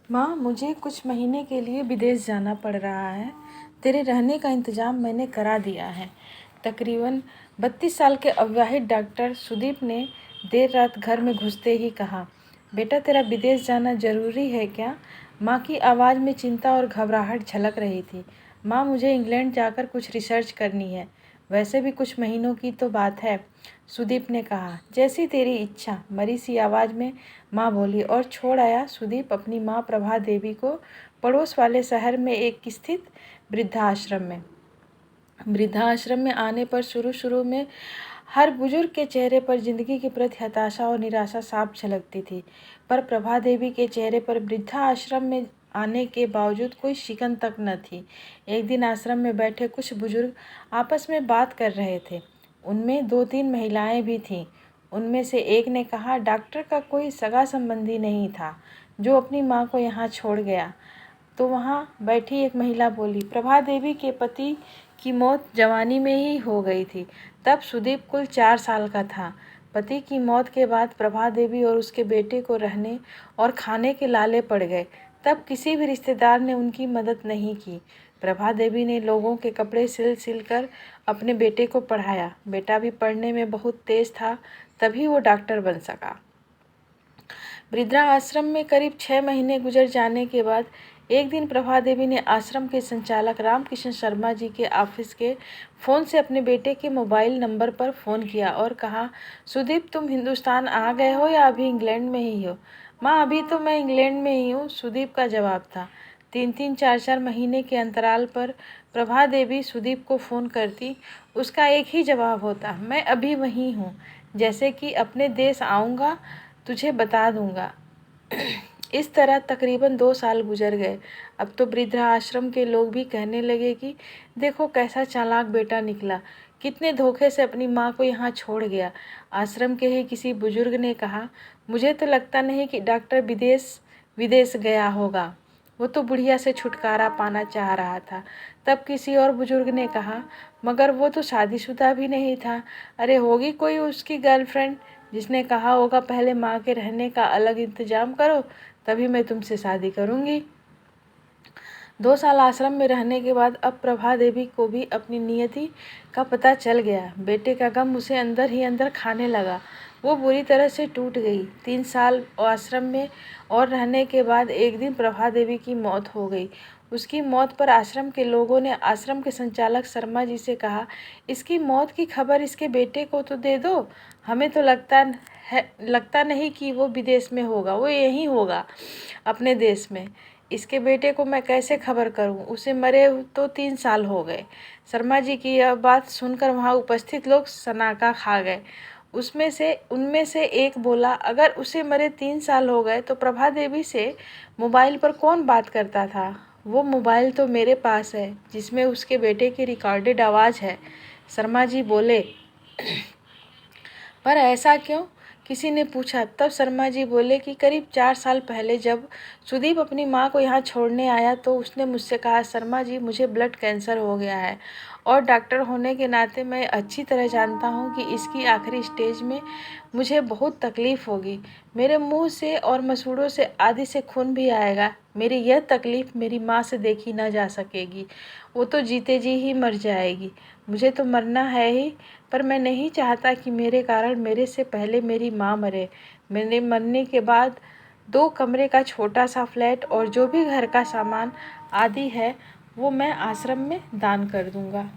माँ, मुझे कुछ महीने के लिए विदेश जाना पड़ रहा है। तेरे रहने का इंतज़ाम मैंने करा दिया है। तकरीबन 32 साल के अविवाहित डॉक्टर सुदीप ने देर रात घर में घुसते ही कहा, बेटा तेरा विदेश जाना ज़रूरी है क्या? माँ की आवाज़ में चिंता और घबराहट झलक रही थी। माँ, मुझे इंग्लैंड जाकर कुछ रिसर्च करनी है। वैसे भी कुछ महीनों की तो बात है, सुदीप ने कहा। जैसी तेरी इच्छा, मरी सी आवाज़ में माँ बोली और छोड़ आया सुदीप अपनी माँ प्रभा देवी को पड़ोस वाले शहर में एक स्थित वृद्धाश्रम में। वृद्धाश्रम में आने पर शुरू में हर बुजुर्ग के चेहरे पर जिंदगी के प्रति हताशा और निराशा साफ झलकती थी, पर प्रभा देवी के चेहरे पर वृद्धाश्रम में आने के बावजूद कोई शिकन तक न थी। एक दिन आश्रम में बैठे कुछ बुजुर्ग आपस में बात कर रहे थे। उनमें 2-3 महिलाएं भी थीं। उनमें से एक ने कहा, डॉक्टर का कोई सगा संबंधी नहीं था जो अपनी माँ को यहाँ छोड़ गया। तो वहाँ बैठी एक महिला बोली, प्रभा देवी के पति की मौत जवानी में ही हो गई थी। तब सुदीप कुल 4 साल का था। पति की मौत के बाद प्रभा देवी और उसके बेटे को रहने और खाने के लाले पड़ गए। तब किसी भी रिश्तेदार ने उनकी मदद नहीं की। प्रभा देवी ने लोगों के कपड़े सिल कर अपने बेटे को पढ़ाया। बेटा भी पढ़ने में बहुत तेज था, तभी वो डॉक्टर बन सका। वृद्धाश्रम में करीब 6 महीने गुजर जाने के बाद एक दिन प्रभा देवी ने आश्रम के संचालक रामकिशन शर्मा जी के ऑफिस के फ़ोन से अपने बेटे के मोबाइल नंबर पर फ़ोन किया और कहा, सुदीप तुम हिंदुस्तान आ गए हो या अभी इंग्लैंड में ही हो? माँ, अभी तो मैं इंग्लैंड में ही हूँ, सुदीप का जवाब था। 3-3 4-4 महीने के अंतराल पर प्रभा देवी सुदीप को फ़ोन करती, उसका एक ही जवाब होता, मैं अभी वहीं हूँ, जैसे कि अपने देश आऊँगा तुझे बता दूँगा। इस तरह तकरीबन 2 साल गुजर गए। अब तो वृद्धाश्रम के लोग भी कहने लगे कि देखो कैसा चालाक बेटा निकला, कितने धोखे से अपनी माँ को यहाँ छोड़ गया। आश्रम के ही किसी बुजुर्ग ने कहा, मुझे तो लगता नहीं कि डॉक्टर विदेश गया होगा, वो तो बुढ़िया से छुटकारा पाना चाह रहा था। तब किसी और बुजुर्ग ने कहा, मगर वो तो शादीशुदा भी नहीं था। अरे होगी कोई उसकी गर्लफ्रेंड जिसने कहा होगा पहले माँ के रहने का अलग इंतजाम करो, तभी मैं तुमसे शादी करूँगी। 2 साल आश्रम में रहने के बाद अब प्रभा देवी को भी अपनी नियति का पता चल गया। बेटे का गम उसे अंदर ही अंदर खाने लगा। वो बुरी तरह से टूट गई। 3 साल आश्रम में और रहने के बाद एक दिन प्रभा देवी की मौत हो गई। उसकी मौत पर आश्रम के लोगों ने आश्रम के संचालक शर्मा जी से कहा, इसकी मौत की खबर इसके बेटे को तो दे दो। हमें तो लगता नहीं कि वो विदेश में होगा, वो यहीं होगा अपने देश में। इसके बेटे को मैं कैसे खबर करूं? उसे मरे तो 3 साल हो गए। शर्मा जी की यह बात सुनकर वहां उपस्थित लोग सनाका खा गए। उनमें से एक बोला, अगर उसे मरे 3 साल हो गए तो प्रभा देवी से मोबाइल पर कौन बात करता था? वो मोबाइल तो मेरे पास है जिसमें उसके बेटे की रिकॉर्डेड आवाज़ है। शर्मा जी बोले, पर ऐसा क्यों? किसी ने पूछा। तब शर्मा जी बोले कि करीब 4 साल पहले जब सुदीप अपनी माँ को यहाँ छोड़ने आया तो उसने मुझसे कहा, शर्मा जी मुझे ब्लड कैंसर हो गया है और डॉक्टर होने के नाते मैं अच्छी तरह जानता हूँ कि इसकी आखिरी स्टेज में मुझे बहुत तकलीफ़ होगी। मेरे मुंह से और मसूड़ों से आधी से खून भी आएगा। मेरी यह तकलीफ़ मेरी माँ से देखी ना जा सकेगी। वो तो जीते जी ही मर जाएगी। मुझे तो मरना है ही, पर मैं नहीं चाहता कि मेरे कारण मेरे से पहले मेरी माँ मरे। मेरे मरने के बाद 2 कमरे का छोटा सा फ्लैट और जो भी घर का सामान आदि है वो मैं आश्रम में दान कर दूँगा।